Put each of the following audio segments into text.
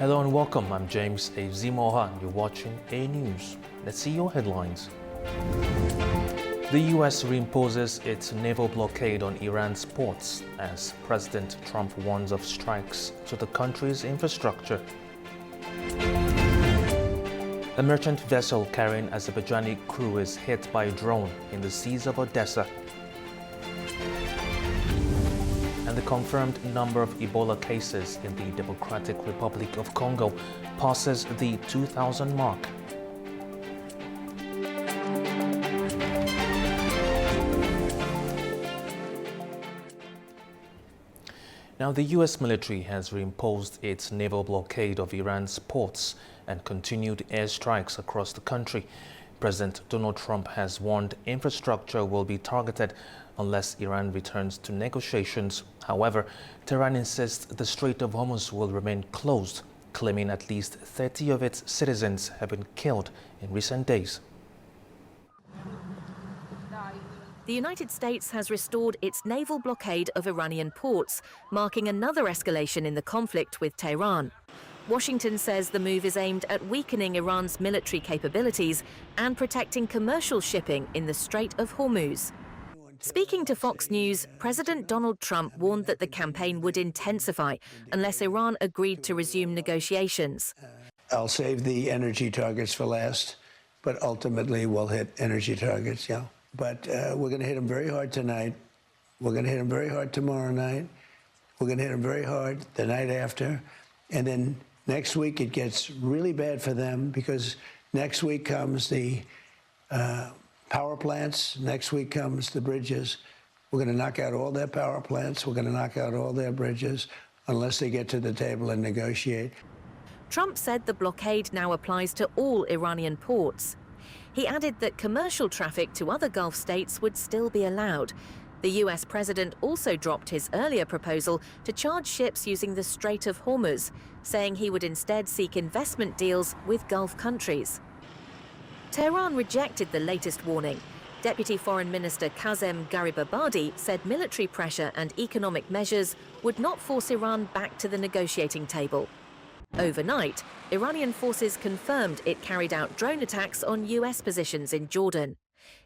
Hello and welcome. I'm James Ezimoha and you're watching A News. Let's see your headlines. The U.S. reimposes its naval blockade on Iran's ports as President Trump warns of strikes to the country's infrastructure. A merchant vessel carrying Azerbaijani crew is hit by a drone in the seas of Odessa. And the confirmed number of Ebola cases in the Democratic Republic of Congo passes the 2,000 mark. Now, the U.S. military has reimposed its naval blockade of Iran's ports and continued airstrikes across the country. President Donald Trump has warned infrastructure will be targeted unless Iran returns to negotiations. However, Tehran insists the Strait of Hormuz will remain closed, claiming at least 30 of its citizens have been killed in recent days. The United States has restored its naval blockade of Iranian ports, marking another escalation in the conflict with Tehran. Washington says the move is aimed at weakening Iran's military capabilities and protecting commercial shipping in the Strait of Hormuz. Speaking to Fox News, President Donald Trump warned that the campaign would intensify unless Iran agreed to resume negotiations. I'll save the energy targets for last, but ultimately we'll hit energy targets, yeah. But we're going to hit them very hard tonight. We're going to hit them very hard tomorrow night. We're going to hit them very hard the night after. And then next week it gets really bad for them because next week comes the power plants. Next week comes the bridges. We're going to knock out all their power plants. We're going to knock out all their bridges unless they get to the table and negotiate. Trump said the blockade now applies to all Iranian ports. He added that commercial traffic to other Gulf states would still be allowed. The US president also dropped his earlier proposal to charge ships using the Strait of Hormuz, saying he would instead seek investment deals with Gulf countries. Tehran rejected the latest warning. Deputy Foreign Minister Kazem Garibabadi said military pressure and economic measures would not force Iran back to the negotiating table. Overnight, Iranian forces confirmed it carried out drone attacks on US positions in Jordan.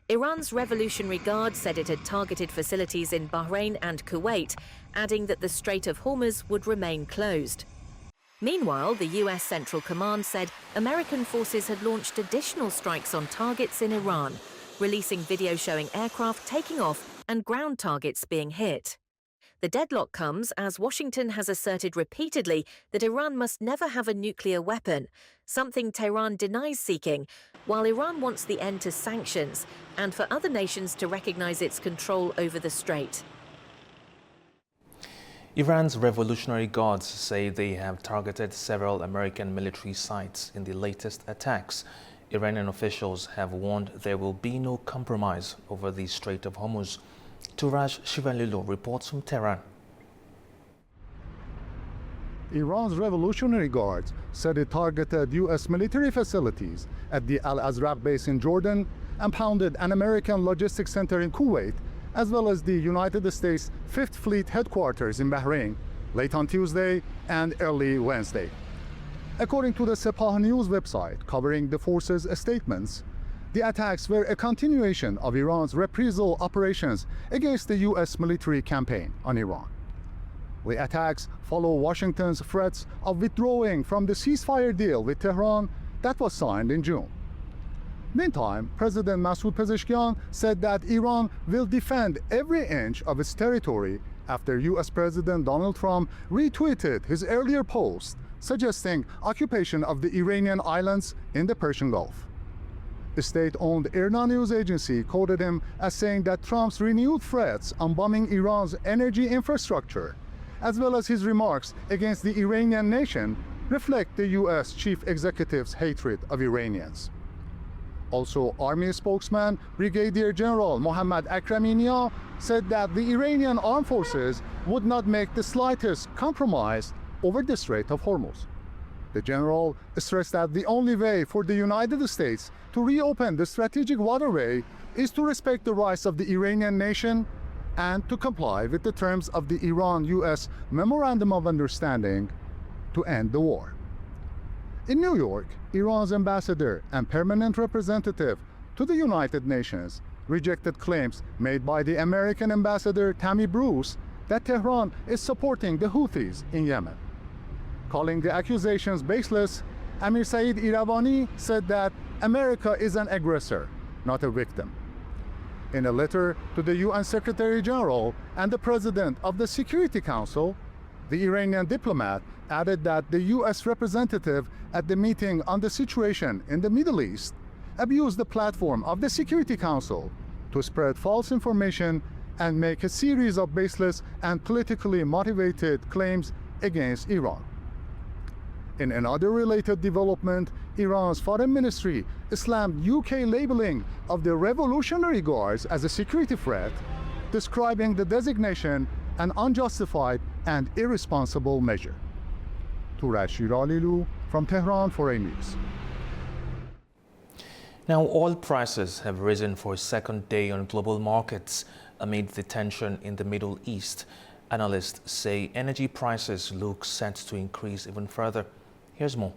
Iran's Revolutionary Guard said it had targeted facilities in Bahrain and Kuwait, adding that the Strait of Hormuz would remain closed. Meanwhile, the US Central Command said American forces had launched additional strikes on targets in Iran, releasing video showing aircraft taking off and ground targets being hit. The deadlock comes as Washington has asserted repeatedly that Iran must never have a nuclear weapon, something Tehran denies seeking, while Iran wants the end to sanctions and for other nations to recognize its control over the strait. Iran's Revolutionary Guards say they have targeted several American military sites in the latest attacks. Iranian officials have warned there will be no compromise over the Strait of Hormuz. Turaj Shivalilu reports from Tehran. Iran's Revolutionary Guards said it targeted U.S. military facilities at the Al-Azraq base in Jordan and pounded an American logistics center in Kuwait, as well as the United States 5th Fleet headquarters in Bahrain, late on Tuesday and early Wednesday. According to the Sepah News website covering the force's statements, the attacks were a continuation of Iran's reprisal operations against the U.S. military campaign on Iran. The attacks follow Washington's threats of withdrawing from the ceasefire deal with Tehran that was signed in June. Meantime, President Masoud Pezeshkian said that Iran will defend every inch of its territory after U.S. President Donald Trump retweeted his earlier post suggesting occupation of the Iranian islands in the Persian Gulf. The state-owned IRNA news agency quoted him as saying that Trump's renewed threats on bombing Iran's energy infrastructure, as well as his remarks against the Iranian nation, reflect the U.S. chief executive's hatred of Iranians. Also, Army spokesman Brigadier General Mohammad Akraminia said that the Iranian armed forces would not make the slightest compromise over the Strait of Hormuz. The general stressed that the only way for the United States to reopen the strategic waterway is to respect the rights of the Iranian nation and to comply with the terms of the Iran-US Memorandum of Understanding to end the war. In New York, Iran's ambassador and permanent representative to the United Nations rejected claims made by the American ambassador Tammy Bruce that Tehran is supporting the Houthis in Yemen. Calling the accusations baseless, Amir Saeed Iravani said that America is an aggressor, not a victim. In a letter to the UN Secretary General and the President of the Security Council, the Iranian diplomat added that the US representative at the meeting on the situation in the Middle East abused the platform of the Security Council to spread false information and make a series of baseless and politically motivated claims against Iran. In another related development, Iran's foreign ministry slammed UK labeling of the Revolutionary Guards as a security threat, describing the designation an unjustified and irresponsible measure. Turaj Shiralilu from Tehran for A News. Now, oil prices have risen for a second day on global markets amid the tension in the Middle East. Analysts say energy prices look set to increase even further. Here's more.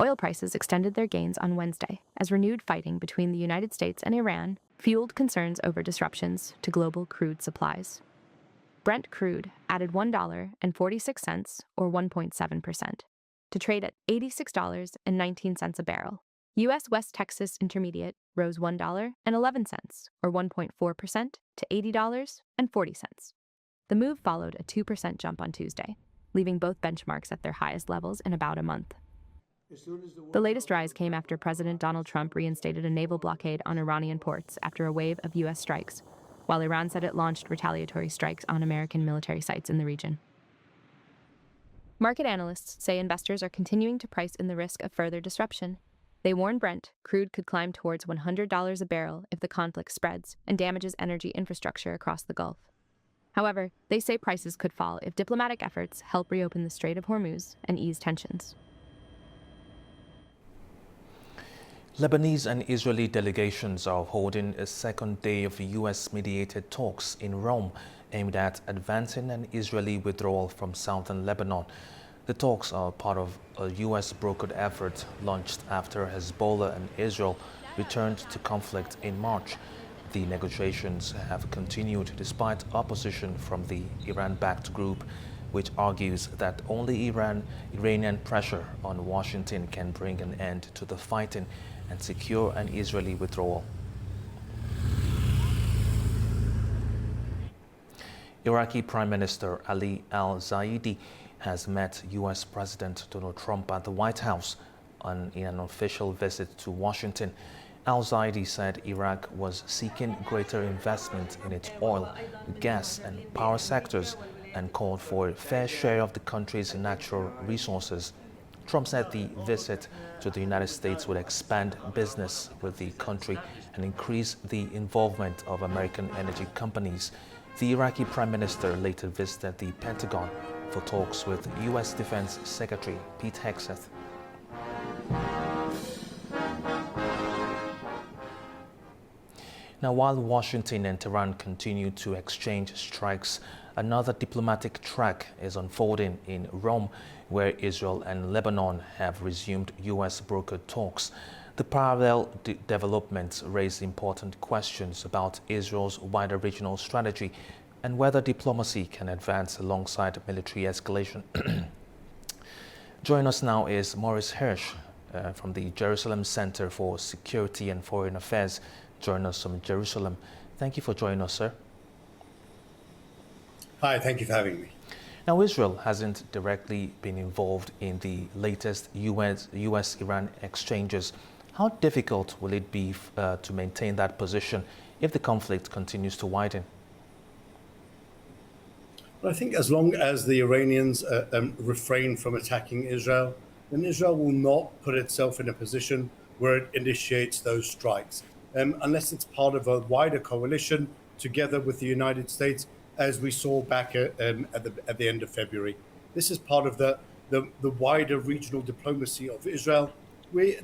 Oil prices extended their gains on Wednesday as renewed fighting between the United States and Iran fueled concerns over disruptions to global crude supplies. Brent crude added $1.46, or 1.7%, to trade at $86.19 a barrel. U.S. West Texas Intermediate rose $1.11, or 1.4%, to $80.40. The move followed a 2% jump on Tuesday, leaving both benchmarks at their highest levels in about a month. The latest rise came after President Donald Trump reinstated a naval blockade on Iranian ports after a wave of U.S. strikes, while Iran said it launched retaliatory strikes on American military sites in the region. Market analysts say investors are continuing to price in the risk of further disruption. They warn Brent crude could climb towards $100 a barrel if the conflict spreads and damages energy infrastructure across the Gulf. However, they say prices could fall if diplomatic efforts help reopen the Strait of Hormuz and ease tensions. Lebanese and Israeli delegations are holding a second day of U.S.-mediated talks in Rome aimed at advancing an Israeli withdrawal from southern Lebanon. The talks are part of a U.S.-brokered effort launched after Hezbollah and Israel returned to conflict in March. The negotiations have continued despite opposition from the Iran-backed group, which argues that only Iranian pressure on Washington can bring an end to the fighting and secure an Israeli withdrawal. Iraqi Prime Minister Ali al-Zaidi has met U.S. President Donald Trump at the White House in an official visit to Washington. Al-Zaidi said Iraq was seeking greater investment in its oil, gas and power sectors and called for a fair share of the country's natural resources. Trump said the visit to the United States would expand business with the country and increase the involvement of American energy companies. The Iraqi Prime Minister later visited the Pentagon for talks with U.S. Defense Secretary Pete Hegseth. Now, while Washington and Tehran continue to exchange strikes, another diplomatic track is unfolding in Rome, where Israel and Lebanon have resumed U.S.-brokered talks. The parallel developments raise important questions about Israel's wider regional strategy and whether diplomacy can advance alongside military escalation. Joining us now is Maurice Hirsch from the Jerusalem Center for Security and Foreign Affairs. Join us from Jerusalem. Thank you for joining us, sir. Hi, thank you for having me. Now, Israel hasn't directly been involved in the latest US-Iran exchanges. How difficult will it be to maintain that position if the conflict continues to widen? Well, I think as long as the Iranians refrain from attacking Israel, then Israel will not put itself in a position where it initiates those strikes, unless it's part of a wider coalition together with the United States, as we saw back at the end of February. This is part of the wider regional diplomacy of Israel.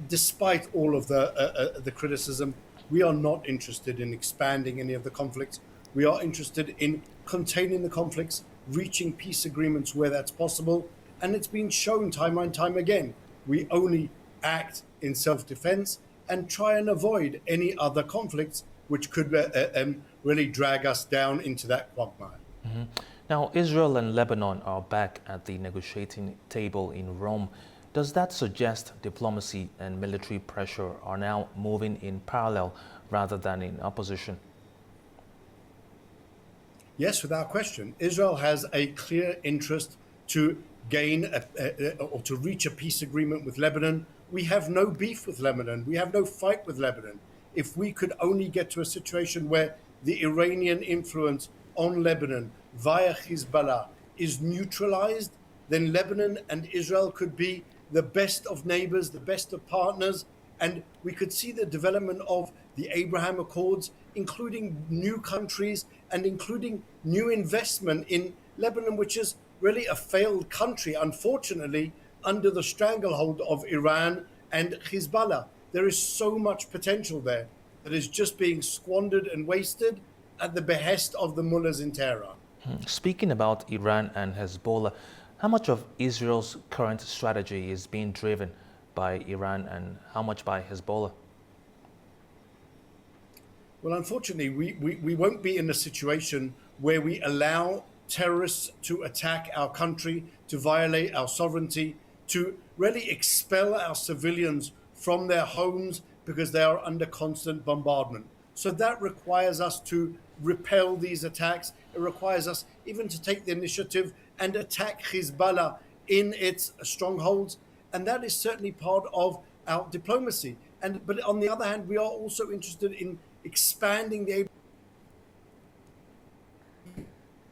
Despite all of the criticism, we are not interested in expanding any of the conflicts. We are interested in containing the conflicts, reaching peace agreements where that's possible, And it's been shown time and time again. We only act in self-defense and try and avoid any other conflicts which could really drag us down into that quagmire. Now, Israel and Lebanon are back at the negotiating table in Rome. Does that suggest diplomacy and military pressure are now moving in parallel rather than in opposition? Yes, without question. Israel has a clear interest to gain or to reach a peace agreement with Lebanon. We have no beef with Lebanon. We have no fight with Lebanon. If we could only get to a situation where the Iranian influence on Lebanon via Hezbollah is neutralized, then Lebanon and Israel could be the best of neighbors, the best of partners, and we could see the development of the Abraham Accords, including new countries and including new investment in Lebanon, which is really a failed country, unfortunately, under the stranglehold of Iran and Hezbollah. There is so much potential there that is just being squandered and wasted at the behest of the mullahs in Tehran. Speaking about Iran and Hezbollah, how much of Israel's current strategy is being driven by Iran and how much by Hezbollah? Well, unfortunately, we won't be in a situation where we allow terrorists to attack our country, to violate our sovereignty, to really expel our civilians from their homes because they are under constant bombardment. So that requires us to repel these attacks. It requires us even to take the initiative and attack Hezbollah in its strongholds. And that is certainly part of our diplomacy. But on the other hand, we are also interested in expanding the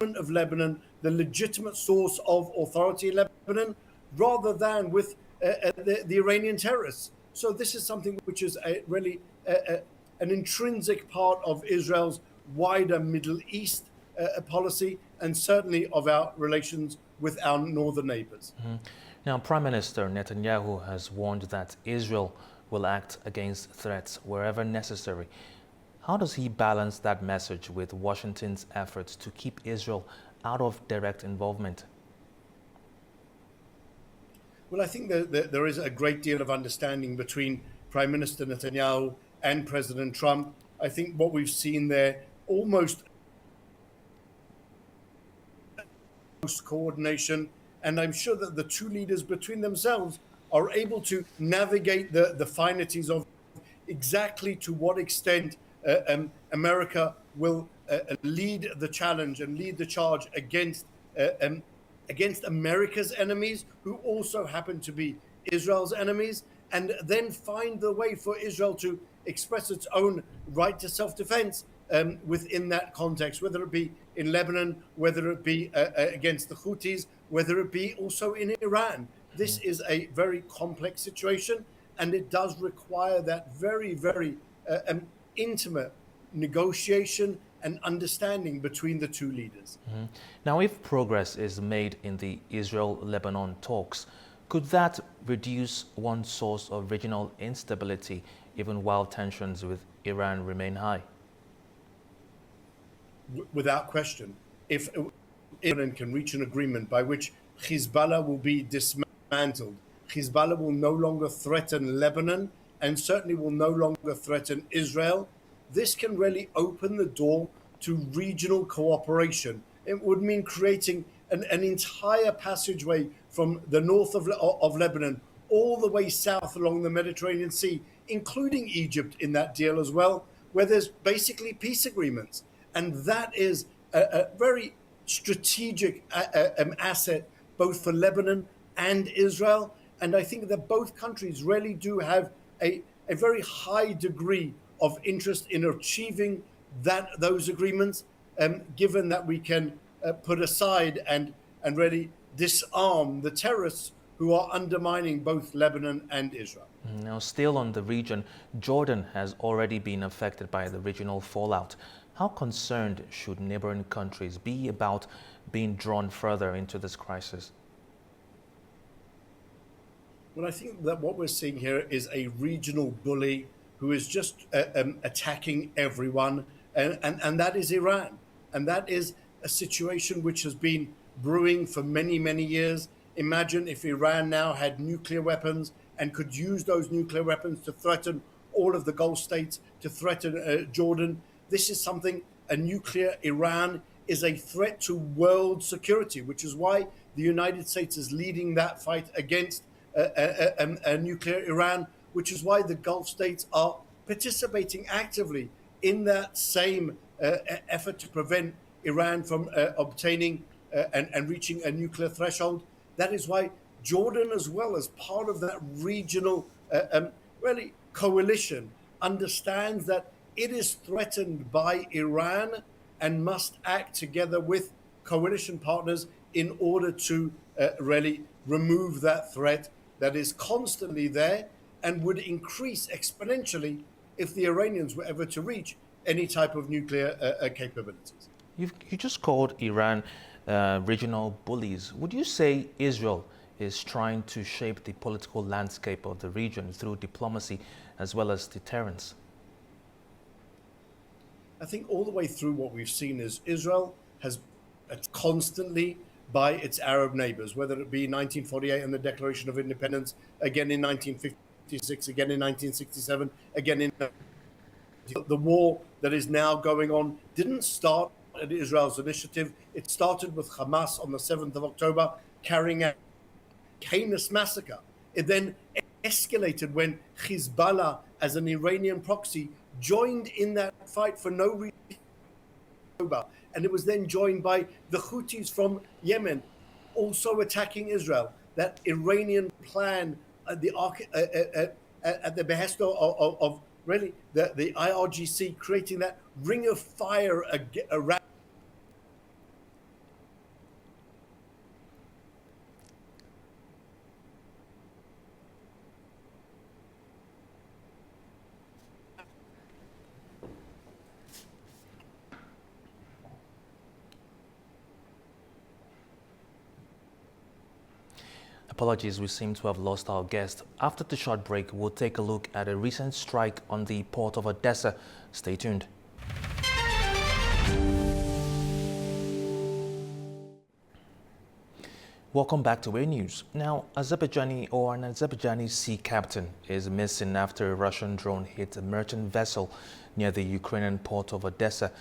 of Lebanon, the legitimate source of authority in Lebanon, rather than with the Iranian terrorists. So this is something which is really an intrinsic part of Israel's wider Middle East policy, and certainly of our relations with our northern neighbors. Now, Prime Minister Netanyahu has warned that Israel will act against threats wherever necessary. How does he balance that message with Washington's efforts to keep Israel out of direct involvement? Well, I think that there is a great deal of understanding between Prime Minister Netanyahu and President Trump. I think what we've seen there, almost coordination, and I'm sure that the two leaders between themselves are able to navigate the finities of exactly to what extent America will lead the challenge and lead the charge against America's enemies, who also happen to be Israel's enemies, and then find the way for Israel to express its own right to self-defense within that context, whether it be in Lebanon, whether it be against the Houthis, whether it be also in Iran. This is a very complex situation, and it does require that very, very intimate negotiation and understanding between the two leaders. Now, if progress is made in the Israel-Lebanon talks, could that reduce one source of regional instability even while tensions with Iran remain high? Without question. If Iran can reach an agreement by which Hezbollah will be dismantled, Hezbollah will no longer threaten Lebanon and certainly will no longer threaten Israel, this can really open the door to regional cooperation. It would mean creating an entire passageway from the north of Lebanon all the way south along the Mediterranean Sea, including Egypt in that deal as well, where there's basically peace agreements. And that is a very strategic asset, both for Lebanon and Israel. And I think that both countries really do have a very high degree of interest in achieving those agreements, given that we can put aside and really disarm the terrorists who are undermining both Lebanon and Israel. Now, still on the region, Jordan has already been affected by the regional fallout. How concerned should neighboring countries be about being drawn further into this crisis? Well, I think that what we're seeing here is a regional bully who is just attacking everyone, and that is Iran. And that is a situation which has been brewing for many, many years. imagine if Iran now had nuclear weapons and could use those nuclear weapons to threaten all of the Gulf states, to threaten Jordan. This is something, a nuclear Iran is a threat to world security, which is why the United States is leading that fight against a nuclear Iran, which is why the Gulf states are participating actively in that same effort to prevent Iran from obtaining and reaching a nuclear threshold. That is why Jordan, as well as part of that regional really coalition, understands that it is threatened by Iran and must act together with coalition partners in order to really remove that threat that is constantly there and would increase exponentially if the Iranians were ever to reach any type of nuclear capabilities. You just called Iran regional bullies. Would you say Israel is trying to shape the political landscape of the region through diplomacy as well as deterrence? I think all the way through what we've seen is Israel has constantly by its Arab neighbors, whether it be 1948 and the Declaration of Independence, again in 1956, again in 1967, again in the war that is now going on, didn't start at Israel's initiative. It started with Hamas on the 7th of October, carrying out a heinous massacre. It then escalated when Hezbollah, as an Iranian proxy, joined in that fight for no reason. And it was then joined by the Houthis from Yemen, also attacking Israel. That Iranian plan, at the behest of really the IRGC, creating that ring of fire around. Apologies, we seem to have lost our guest. After the short break, we'll take a look at a recent strike on the port of Odessa. Stay tuned. Welcome back to A News. Now, an Azerbaijani sea captain is missing after a Russian drone hit a merchant vessel near the Ukrainian port of Odessa.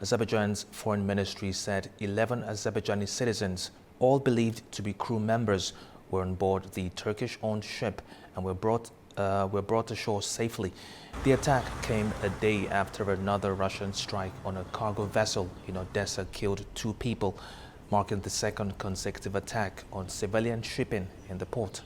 Azerbaijan's foreign ministry said 11 Azerbaijani citizens, all believed to be crew members, were on board the Turkish-owned ship and were brought ashore safely. The attack came a day after another Russian strike on a cargo vessel in Odessa killed 2 people, marking the second consecutive attack on civilian shipping in the port.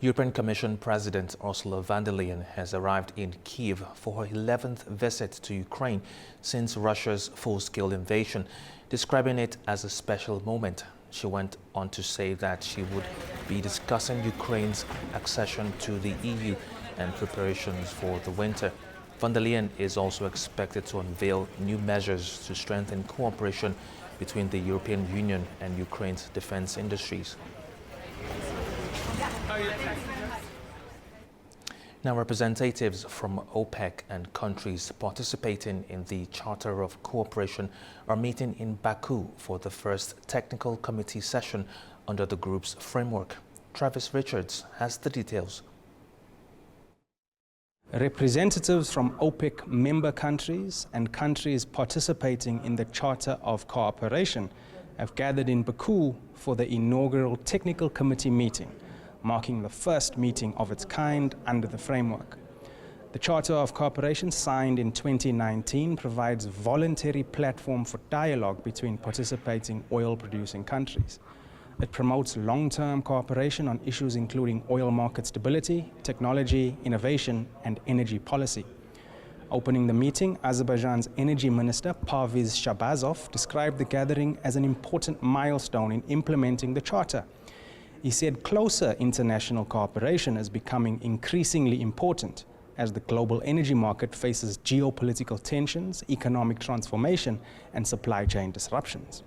European Commission President Ursula von der Leyen has arrived in Kyiv for her 11th visit to Ukraine since Russia's full-scale invasion, describing it as a special moment. She went on to say that she would be discussing Ukraine's accession to the EU and preparations for the winter. Von der Leyen is also expected to unveil new measures to strengthen cooperation between the European Union and Ukraine's defense industries. Now, representatives from OPEC and countries participating in the Charter of Cooperation are meeting in Baku for the first technical committee session under the group's framework. Travis Richards has the details. Representatives from OPEC member countries and countries participating in the Charter of Cooperation have gathered in Baku for the inaugural technical committee meeting, marking the first meeting of its kind under the framework. The Charter of Cooperation, signed in 2019, provides a voluntary platform for dialogue between participating oil-producing countries. It promotes long-term cooperation on issues including oil market stability, technology, innovation, and energy policy. Opening the meeting, Azerbaijan's Energy Minister Parviz Shabazov described the gathering as an important milestone in implementing the Charter. He said closer international cooperation is becoming increasingly important as the global energy market faces geopolitical tensions, economic transformation, and supply chain disruptions.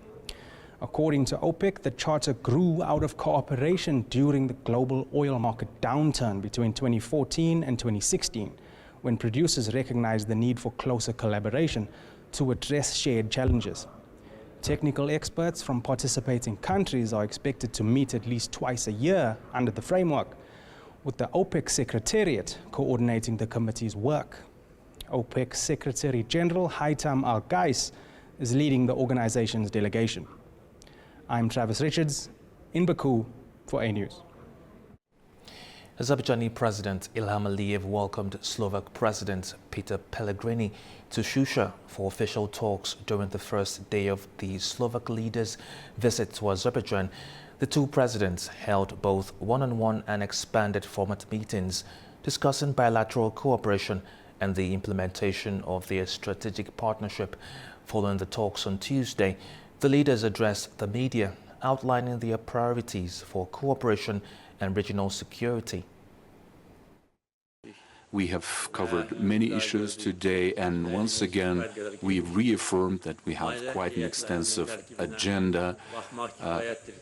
According to OPEC, the Charter grew out of cooperation during the global oil market downturn between 2014 and 2016, when producers recognized the need for closer collaboration to address shared challenges. Technical experts from participating countries are expected to meet at least twice a year under the framework, with the OPEC Secretariat coordinating the committee's work. OPEC Secretary General Haitham Al-Qais is leading the organization's delegation. I'm Travis Richards in Baku for A News. Azerbaijani President Ilham Aliyev welcomed Slovak President Peter Pellegrini to Shusha for official talks during the first day of the Slovak leader's visit to Azerbaijan. The two presidents held both one-on-one and expanded format meetings discussing bilateral cooperation and the implementation of their strategic partnership. Following the talks on Tuesday, the leaders addressed the media, outlining their priorities for cooperation and regional security. We have covered many issues today, and once again we reaffirmed that we have quite an extensive agenda.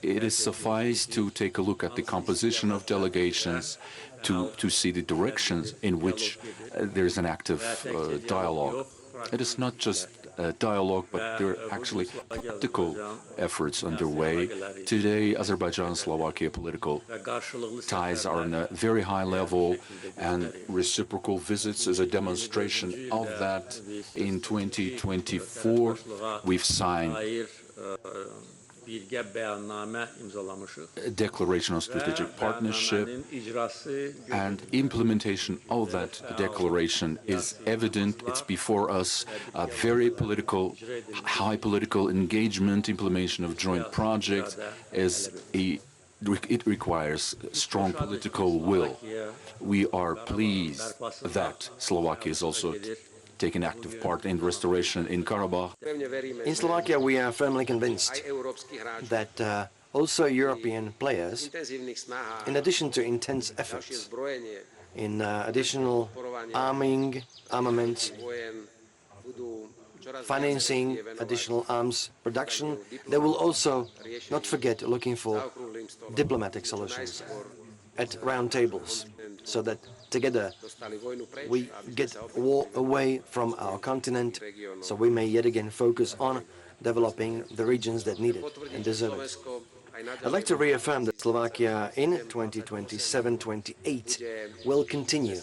It is suffice to take a look at the composition of delegations to see the directions in which there's an active dialogue. It is not just dialogue, but there are actually practical efforts underway. Today, Azerbaijan-Slovakia political ties are on a very high level, and reciprocal visits is a demonstration of that. In 2024, we've signed a declaration of strategic partnership, and implementation of that declaration is evident. It's before us. A very high political engagement, implementation of joint projects it requires strong political will. We are pleased that Slovakia is also taking active part in restoration in Karabakh. In Slovakia, we are firmly convinced that also European players, in addition to intense efforts in additional armaments, financing additional arms production, they will also not forget looking for diplomatic solutions at round tables, so that together we get war away from our continent, so we may yet again focus on developing the regions that need it and deserve it. I'd like to reaffirm that Slovakia in 2027-28 will continue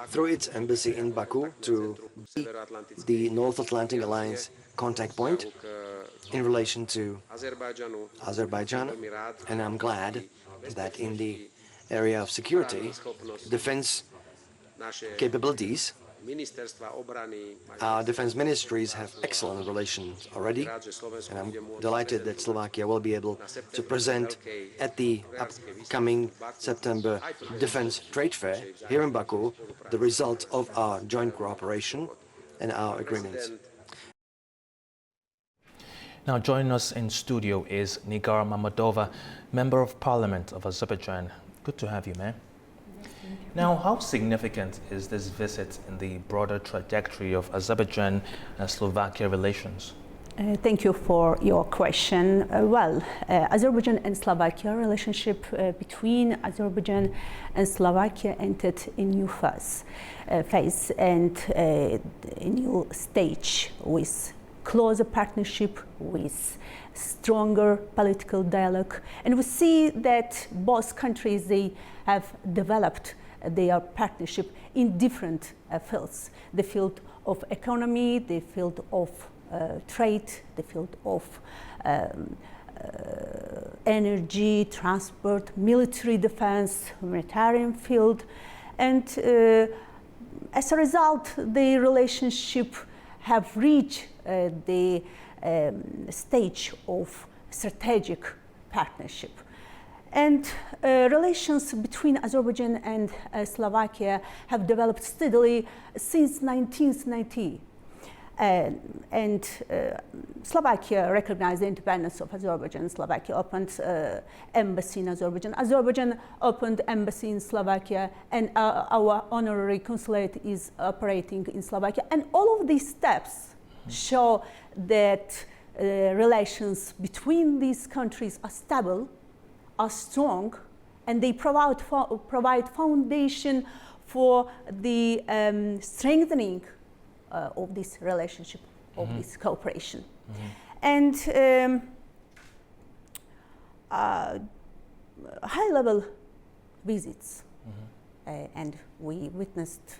through its embassy in Baku to be the North Atlantic Alliance contact point in relation to Azerbaijan, and I'm glad that in the area of security, defense capabilities, our defense ministries have excellent relations already, and I'm delighted that Slovakia will be able to present at the upcoming September Defense Trade Fair here in Baku the result of our joint cooperation and our agreements. Now joining us in studio is Nigar Mammadova, Member of Parliament of Azerbaijan. Good to have you, ma'am. Now, how significant is this visit in the broader trajectory of Azerbaijan and Slovakia relations? Thank you for your question. Azerbaijan and Slovakia relationship between Azerbaijan and Slovakia entered a new phase and a new stage with closer partnership, with stronger political dialogue, and we see that both countries, they have developed their partnership in different fields: the field of economy, the field of trade, the field of energy, transport, military defense, humanitarian field, and as a result, the relationship have reached the stage of strategic partnership. And relations between Azerbaijan and Slovakia have developed steadily since 1990. And Slovakia recognized the independence of Azerbaijan. Slovakia opened embassy in Azerbaijan. Azerbaijan opened embassy in Slovakia, and our honorary consulate is operating in Slovakia. And all of these steps show that relations between these countries are stable, are strong, and they provide foundation for the strengthening of this relationship, of this cooperation. and high-level visits. And we witnessed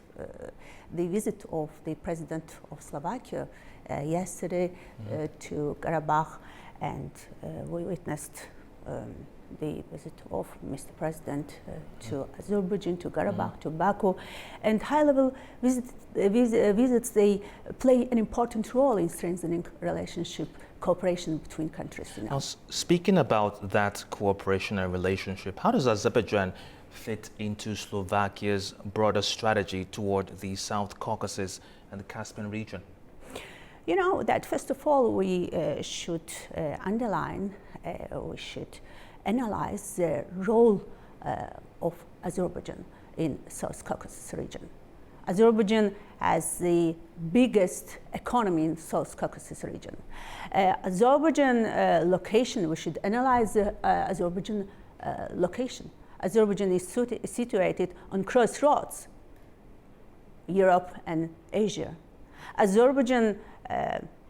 the visit of the president of Slovakia yesterday to Karabakh, and we witnessed the visit of Mr. President to Azerbaijan, to Karabakh, to Baku, and high-level visits, they play an important role in strengthening relationship, cooperation between countries. Now, speaking about that cooperation and relationship, how does Azerbaijan fit into Slovakia's broader strategy toward the South Caucasus and the Caspian region? You know that first of all we should underline, we should analyze the role of Azerbaijan in South Caucasus region. Azerbaijan has the biggest economy in South Caucasus region. Azerbaijan location, we should analyze Azerbaijan location. Azerbaijan is situated on crossroads, Europe and Asia. Azerbaijan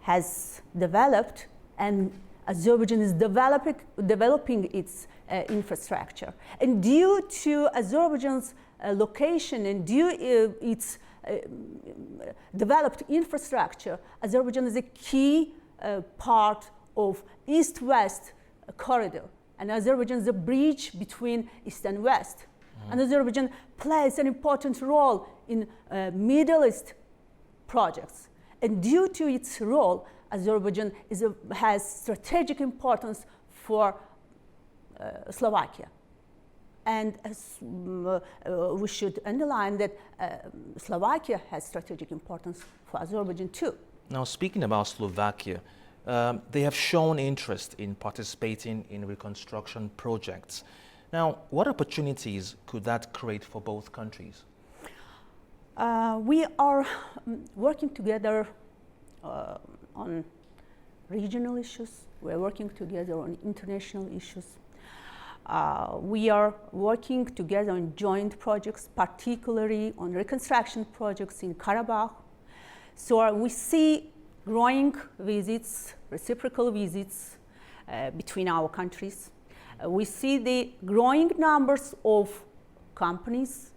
has developed, and Azerbaijan is developing its infrastructure. And due to Azerbaijan's location and due its developed infrastructure, Azerbaijan is a key part of East-West corridor. And Azerbaijan is a bridge between East and West. And Azerbaijan plays an important role in Middle East projects. And due to its role, Azerbaijan has strategic importance for Slovakia. And we should underline that Slovakia has strategic importance for Azerbaijan too. Now, speaking about Slovakia, they have shown interest in participating in reconstruction projects. Now, what opportunities could that create for both countries? We are working together on regional issues. We are working together on international issues. We are working together on joint projects, particularly on reconstruction projects in Karabakh. So we see growing visits, reciprocal visits between our countries. We see the growing numbers of companies.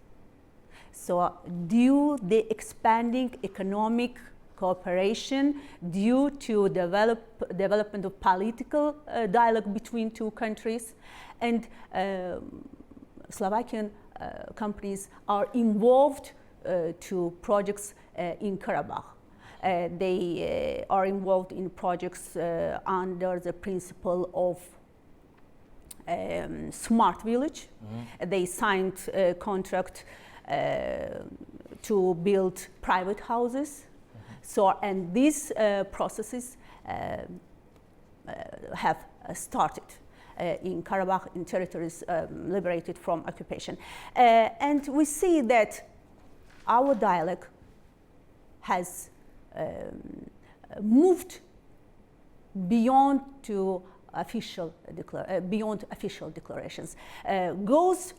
So due the expanding economic cooperation, due to development of political dialogue between two countries, and Slovakian companies are involved to projects in Karabakh. They are involved in projects under the principle of Smart Village. They signed a contract to build private houses. So, and these processes have started in Karabakh, in territories liberated from occupation. And we see that our dialogue has moved beyond to official declarations, goes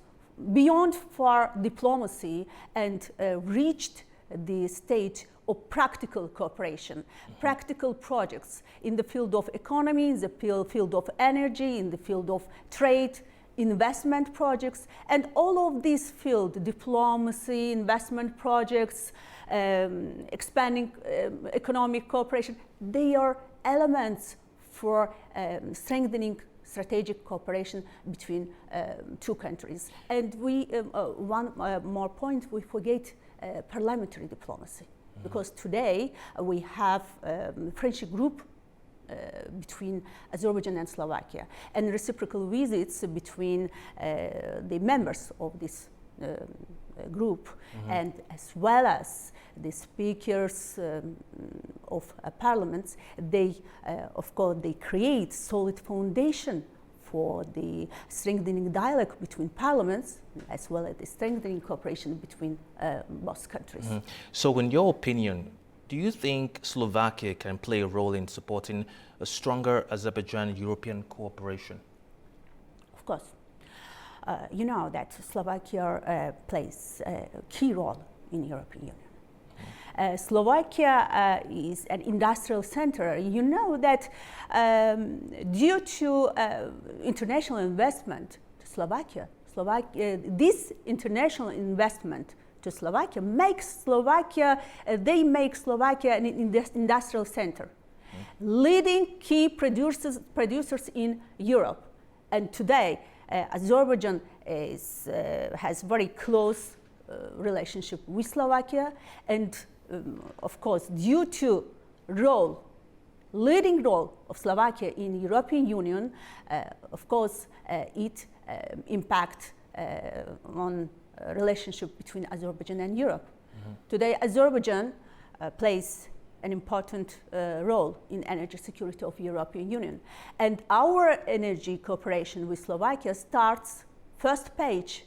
beyond for diplomacy, and reached the stage of practical cooperation, practical projects in the field of economy, in the field of energy, in the field of trade, investment projects, and all of these fields, diplomacy, investment projects, expanding economic cooperation, they are elements for strengthening strategic cooperation between two countries. And we, one more point, we forget parliamentary diplomacy. Because today we have a friendship group between Azerbaijan and Slovakia, and reciprocal visits between the members of this group, and as well as the speakers of parliaments. They, of course, they create solid foundation for the strengthening dialogue between parliaments, as well as the strengthening cooperation between both countries. So in your opinion, do you think Slovakia can play a role in supporting a stronger Azerbaijan-European cooperation? Of course. You know that Slovakia plays a key role in the European Union. Slovakia is an industrial center. You know that due to international investment to Slovakia, this international investment to Slovakia makes Slovakia, they make Slovakia an industrial center, leading key producers in Europe. And today, Azerbaijan has very close relationship with Slovakia, and of course, due to leading role of Slovakia in European Union, of course, it impact on relationship between Azerbaijan and Europe. Today, Azerbaijan plays an important role in energy security of European Union. And our energy cooperation with Slovakia starts, first page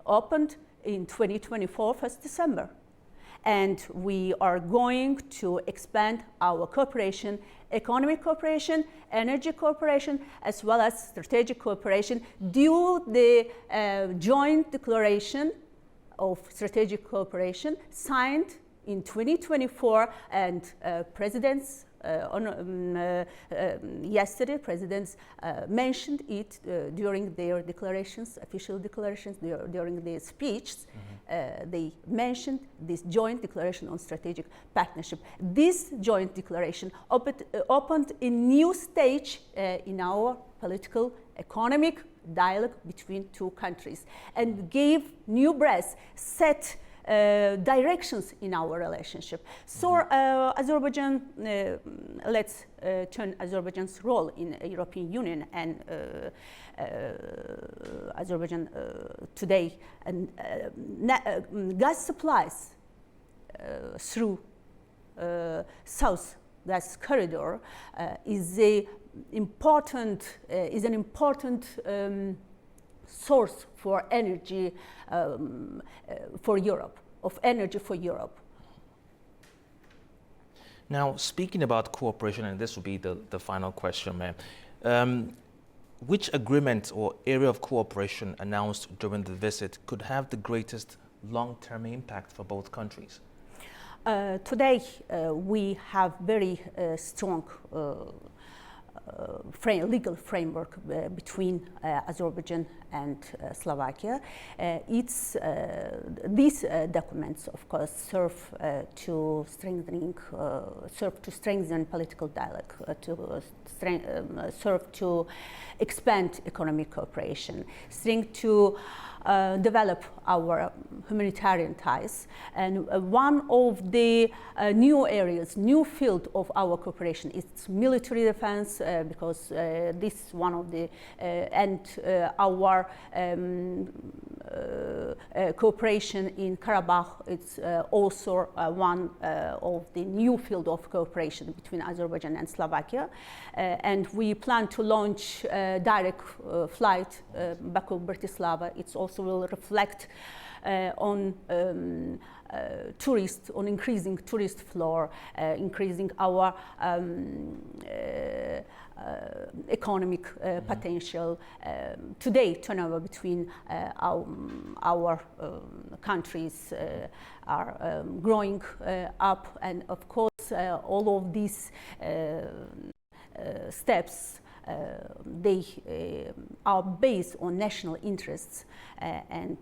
opened in 2024, 1st December. And we are going to expand our cooperation, economic cooperation, energy cooperation, as well as strategic cooperation due to the joint declaration of strategic cooperation signed in 2024, and yesterday presidents mentioned it during their declarations, official declarations, during their speeches. They mentioned this joint declaration on strategic partnership. This joint declaration opened a new stage in our political, economic dialogue between two countries and gave new breath, set directions in our relationship. So Azerbaijan, let's turn Azerbaijan's role in the European Union, and Azerbaijan today gas supplies through South Gas Corridor is an important source for energy for Europe, of energy for Europe. Now, speaking about cooperation, and this will be the final question, ma'am, which agreement or area of cooperation announced during the visit could have the greatest long-term impact for both countries? Today, we have very strong legal framework between Azerbaijan and Slovakia. These documents, of course, serve to strengthen political dialogue, serve to expand economic cooperation, to develop our humanitarian ties. And one of the new areas, new field of our cooperation is military defense, because this is one of the, and our cooperation in Karabakh, it's also one of the new field of cooperation between Azerbaijan and Slovakia. And we plan to launch direct flight Baku-Bratislava. It also will reflect on increasing tourist flow, increasing our economic potential. Today, turnover between our countries are growing up, and of course, all of these steps they are based on national interests and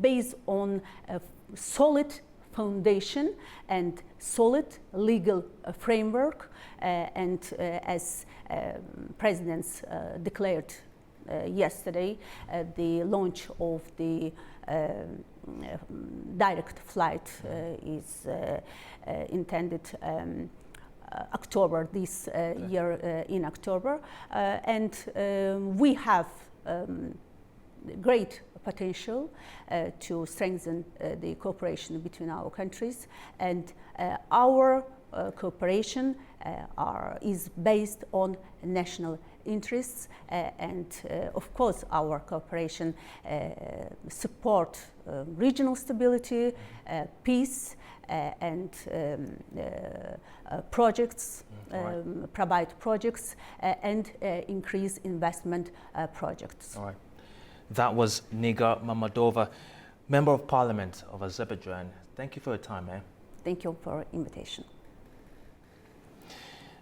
based on a solid foundation and solid legal framework, and as presidents declared yesterday, the launch of the direct flight is intended October this year, in October, and we have great potential to strengthen the cooperation between our countries, and our cooperation is based on national interests, and of course our cooperation support regional stability, peace, and projects, provide projects, and increase investment projects. All right. That was Nigar Mammadova, Member of Parliament of Azerbaijan, thank you for your time, man. Thank you for invitation.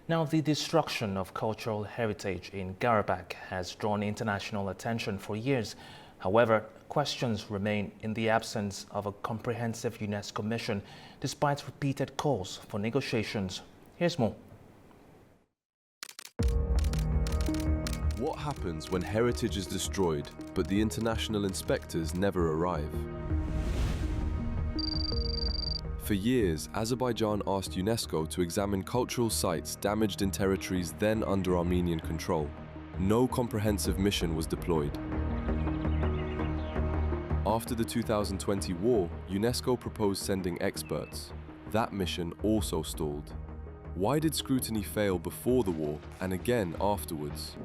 Now, the destruction of cultural heritage in Karabakh has drawn international attention for years. However, questions remain in the absence of a comprehensive UNESCO mission, despite repeated calls for negotiations. Here's more. What happens when heritage is destroyed, but the international inspectors never arrive? For years, Azerbaijan asked UNESCO to examine cultural sites damaged in territories then under Armenian control. No comprehensive mission was deployed. After the 2020 war, UNESCO proposed sending experts. That mission also stalled. Why did scrutiny fail before the war and again afterwards?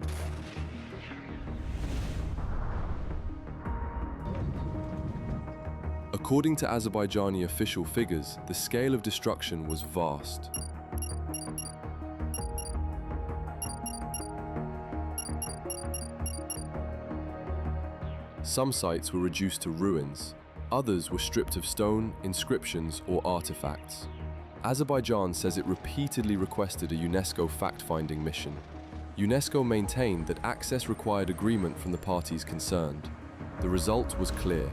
According to Azerbaijani official figures, the scale of destruction was vast. Some sites were reduced to ruins. Others were stripped of stone, inscriptions, or artifacts. Azerbaijan says it repeatedly requested a UNESCO fact-finding mission. UNESCO maintained that access required agreement from the parties concerned. The result was clear.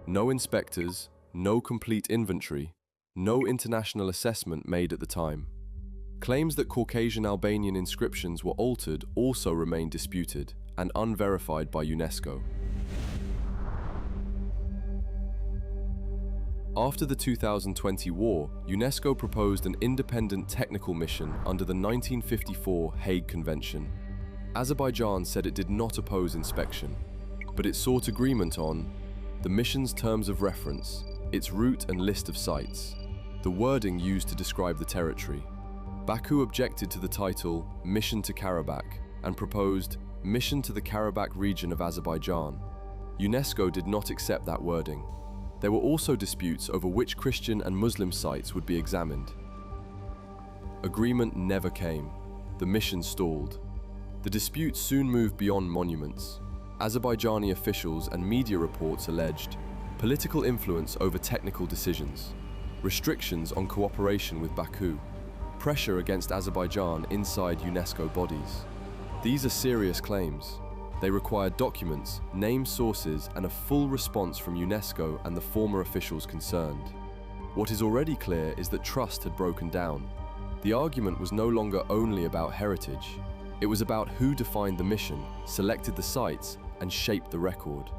No inspectors, no complete inventory, no international assessment made at the time. Claims that Caucasian Albanian inscriptions were altered also remain disputed and unverified by UNESCO. After the 2020 war, UNESCO proposed an independent technical mission under the 1954 Hague Convention. Azerbaijan said it did not oppose inspection, but it sought agreement on the mission's terms of reference, its route and list of sites, the wording used to describe the territory. Baku objected to the title Mission to Karabakh and proposed Mission to the Karabakh region of Azerbaijan. UNESCO did not accept that wording. There were also disputes over which Christian and Muslim sites would be examined. Agreement never came. The mission stalled. The dispute soon moved beyond monuments. Azerbaijani officials and media reports alleged political influence over technical decisions, restrictions on cooperation with Baku, pressure against Azerbaijan inside UNESCO bodies. These are serious claims. They require documents, named sources, and a full response from UNESCO and the former officials concerned. What is already clear is that trust had broken down. The argument was no longer only about heritage. It was about who defined the mission, selected the sites, and shaped the record.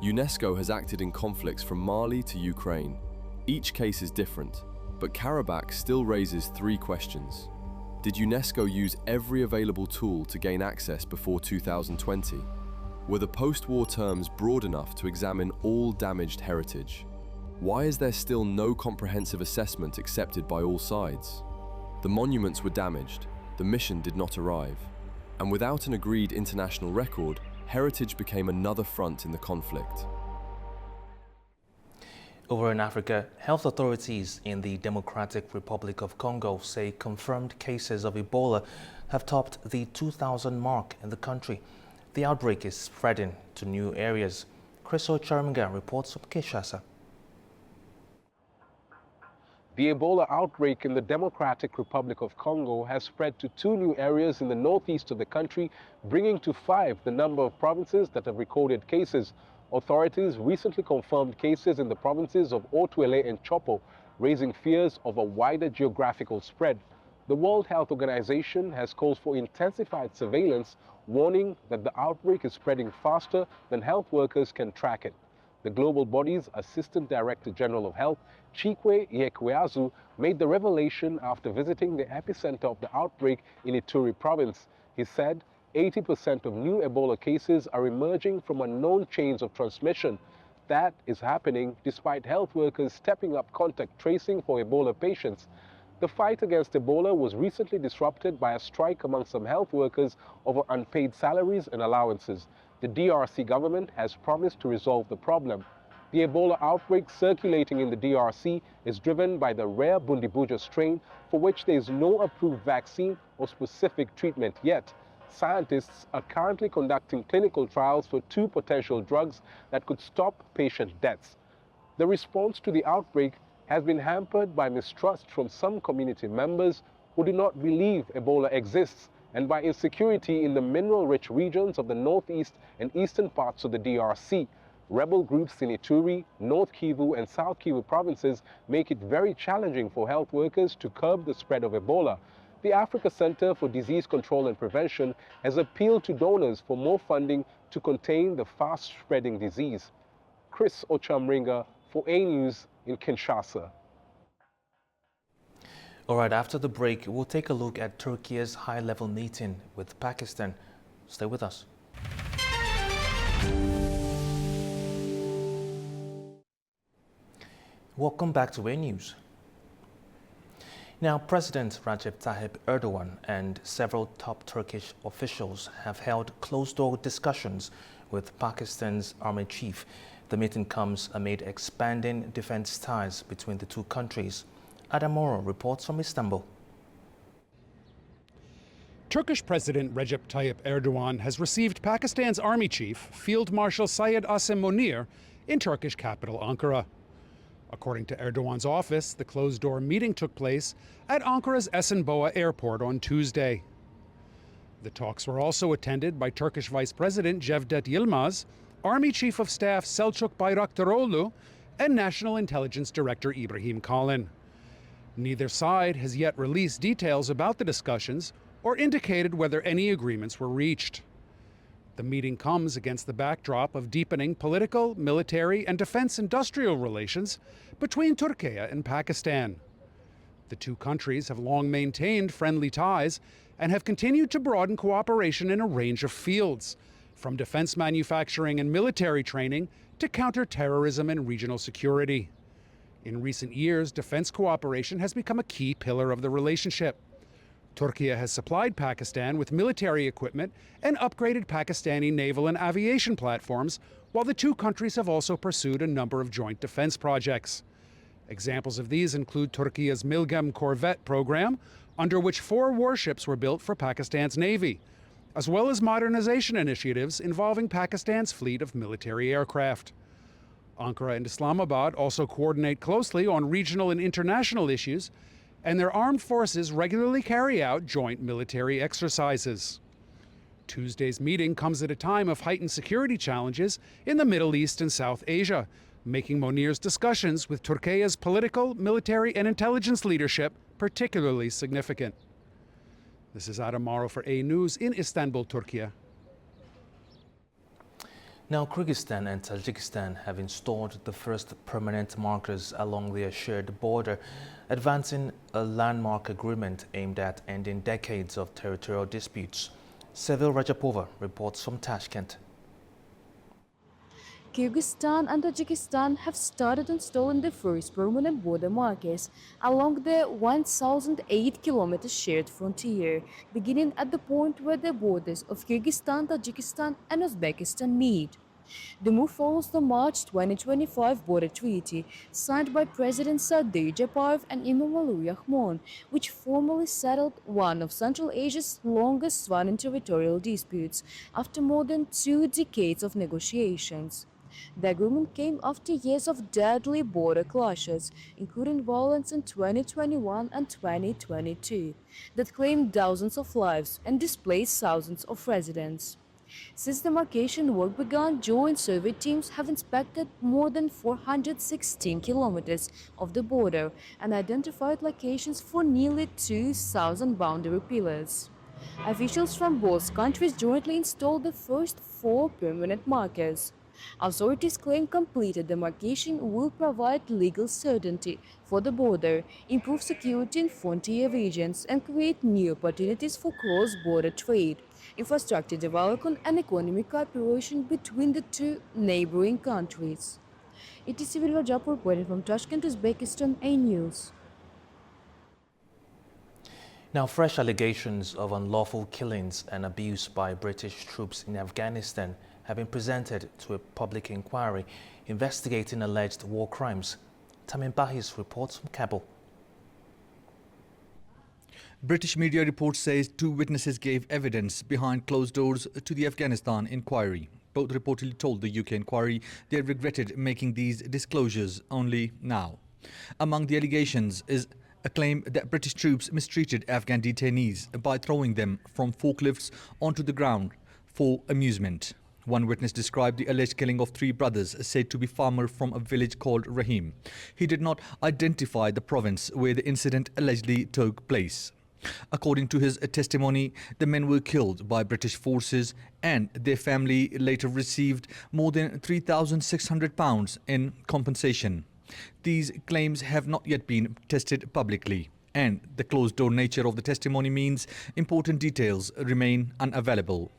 UNESCO has acted in conflicts from Mali to Ukraine. Each case is different, but Karabakh still raises three questions. Did UNESCO use every available tool to gain access before 2020? Were the post-war terms broad enough to examine all damaged heritage? Why is there still no comprehensive assessment accepted by all sides? The monuments were damaged, the mission did not arrive, and without an agreed international record, heritage became another front in the conflict. Over in Africa, health authorities in the Democratic Republic of Congo say confirmed cases of Ebola have topped the 2,000 mark in the country. The outbreak is spreading to new areas. Chris Ocharinga reports from Kinshasa. The Ebola outbreak in the Democratic Republic of Congo has spread to 2 new areas in the northeast of the country, bringing to 5 the number of provinces that have recorded cases. Authorities recently confirmed cases in the provinces of Otuele and Chopo, raising fears of a wider geographical spread. The World Health Organization has called for intensified surveillance, warning that the outbreak is spreading faster than health workers can track it. The global body's Assistant Director General of Health, Chikwe Yekweazu, made the revelation after visiting the epicenter of the outbreak in Ituri province. He said 80% of new Ebola cases are emerging from unknown chains of transmission. That is happening despite health workers stepping up contact tracing for Ebola patients. The fight against Ebola was recently disrupted by a strike among some health workers over unpaid salaries and allowances. The DRC government has promised to resolve the problem. The Ebola outbreak circulating in the DRC is driven by the rare Bundibujo strain for which there is no approved vaccine or specific treatment yet. scientists are currently conducting clinical trials for 2 potential drugs that could stop patient deaths. The response to the outbreak has been hampered by mistrust from some community members who do not believe Ebola exists, and by insecurity in the mineral-rich regions of the northeast and eastern parts of the DRC. Rebel groups in Ituri, North Kivu and South Kivu provinces make it very challenging for health workers to curb the spread of Ebola. The Africa Center for Disease Control and Prevention has appealed to donors for more funding to contain the fast-spreading disease. Chris Ochamringa for A News in Kinshasa. All right, after the break, we'll take a look at Turkey's high-level meeting with Pakistan. Stay with us. Welcome back to A News. Now, President Recep Tayyip Erdogan and several top Turkish officials have held closed-door discussions with Pakistan's army chief. The meeting comes amid expanding defense ties between the two countries. Adam Moro reports from Istanbul. Turkish President Recep Tayyip Erdogan has received Pakistan's army chief, Field Marshal Syed Asim Munir, in Turkish capital Ankara. According to Erdogan's office, the closed-door meeting took place at Ankara's Esenboğa airport on Tuesday. The talks were also attended by Turkish Vice President Cevdet Yilmaz, Army Chief of Staff Selçuk Bayraktaroğlu, and National Intelligence Director Ibrahim Kalin. Neither side has yet released details about the discussions or indicated whether any agreements were reached. The meeting comes against the backdrop of deepening political, military, and defense industrial relations between Turkey and Pakistan. The two countries have long maintained friendly ties and have continued to broaden cooperation in a range of fields, from defense manufacturing and military training to counter-terrorism and regional security. In recent years, defense cooperation has become a key pillar of the relationship. Turkey has supplied Pakistan with military equipment and upgraded Pakistani naval and aviation platforms, while the two countries have also pursued a number of joint defense projects. Examples of these include Turkey's Milgem Corvette program, under which 4 warships were built for Pakistan's Navy, as well as modernization initiatives involving Pakistan's fleet of military aircraft. Ankara and Islamabad also coordinate closely on regional and international issues, and their armed forces regularly carry out joint military exercises. Tuesday's meeting comes at a time of heightened security challenges in the Middle East and South Asia, making Munir's discussions with Turkey's political, military, and intelligence leadership particularly significant. This is Adam Maro for A News in Istanbul, Turkey. Now, Kyrgyzstan and Tajikistan have installed the first permanent markers along their shared border, advancing a landmark agreement aimed at ending decades of territorial disputes. Sevil Rajapova reports from Tashkent. Kyrgyzstan and Tajikistan have started installing the first permanent border markers along the 1,008-kilometer shared frontier, beginning at the point where the borders of Kyrgyzstan, Tajikistan and Uzbekistan meet. The move follows the March 2025 border treaty signed by President Sadir Japarov and Imamoglu Rahmon, which formally settled one of Central Asia's longest running territorial disputes after more than 2 decades of negotiations. The agreement came after years of deadly border clashes, including violence in 2021 and 2022, that claimed thousands of lives and displaced thousands of residents. Since demarcation work began, joint survey teams have inspected more than 416 kilometers of the border and identified locations for nearly 2,000 boundary pillars. Officials from both countries jointly installed the first 4 permanent markers. Authorities claim completed demarcation will provide legal certainty for the border, improve security in frontier regions, and create new opportunities for cross-border trade, infrastructure development, and economic cooperation between the two neighboring countries. It is Sevil Rajapova reporting from Tashkent, Uzbekistan, A News. Now, fresh allegations of unlawful killings and abuse by British troops in Afghanistan have been presented to a public inquiry investigating alleged war crimes. Tamim Bahis reports from Kabul. British media reports says 2 witnesses gave evidence behind closed doors to the Afghanistan inquiry. Both reportedly told the UK inquiry they regretted making these disclosures only now. Among the allegations is a claim that British troops mistreated Afghan detainees by throwing them from forklifts onto the ground for amusement. One witness described the alleged killing of 3 brothers said to be farmer from a village called Rahim. He did not identify the province where the incident allegedly took place. According to his testimony, the men were killed by British forces and their family later received more than £3,600 in compensation. These claims have not yet been tested publicly, and the closed-door nature of the testimony means important details remain unavailable.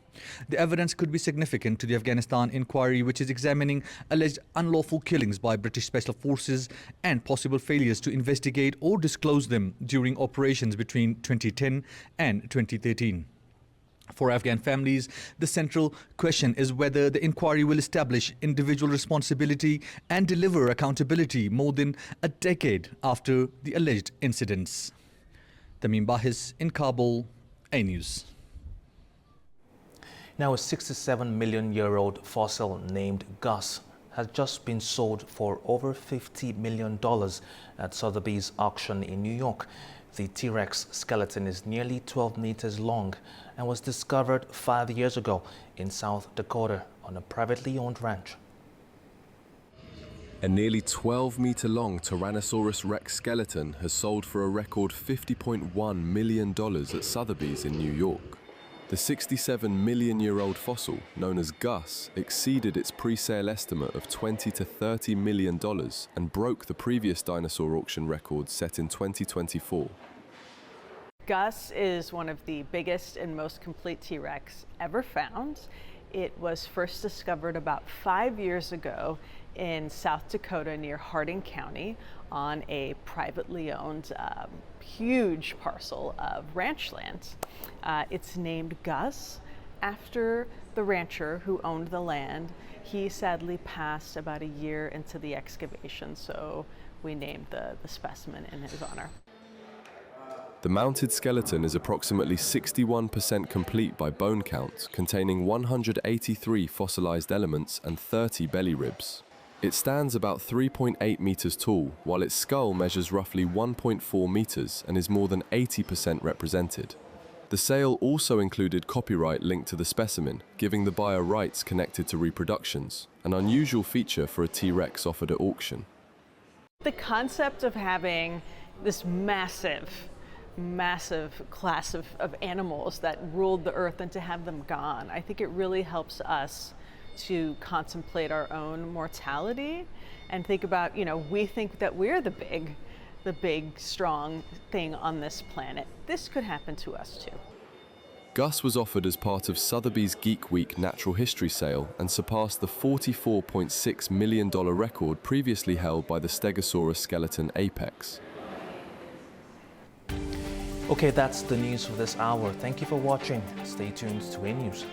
The evidence could be significant to the Afghanistan inquiry, which is examining alleged unlawful killings by British special forces and possible failures to investigate or disclose them during operations between 2010 and 2013. For Afghan families, the central question is whether the inquiry will establish individual responsibility and deliver accountability more than a decade after the alleged incidents. Tamim Bahis in Kabul, A News. Now, a 67-million-year-old fossil named Gus has just been sold for over $50 million at Sotheby's auction in New York. The T-Rex skeleton is nearly 12 meters long and was discovered 5 years ago in South Dakota on a privately owned ranch. A nearly 12-meter-long Tyrannosaurus Rex skeleton has sold for a record $50.1 million at Sotheby's in New York. The 67-million-year-old fossil, known as Gus, exceeded its pre-sale estimate of $20 to $30 million and broke the previous dinosaur auction record set in 2024. Gus is one of the biggest and most complete T-Rex ever found. It was first discovered about 5 years ago in South Dakota near Hardin County on a privately owned huge parcel of ranch land. It's named Gus after the rancher who owned the land. He sadly passed about a year into the excavation, so we named the specimen in his honor. The mounted skeleton is approximately 61% complete by bone count, containing 183 fossilized elements and 30 belly ribs. It stands about 3.8 meters tall, while its skull measures roughly 1.4 meters and is more than 80% represented. The sale also included copyright linked to the specimen, giving the buyer rights connected to reproductions, an unusual feature for a T-Rex offered at auction. The concept of having this massive class of animals that ruled the earth and to have them gone, I think it really helps us to contemplate our own mortality and think about, we think that we're the big, strong thing on this planet. This could happen to us too. Gus was offered as part of Sotheby's Geek Week Natural History Sale and surpassed the $44.6 million record previously held by the Stegosaurus skeleton Apex. Okay, that's the news for this hour. Thank you for watching. Stay tuned to A News.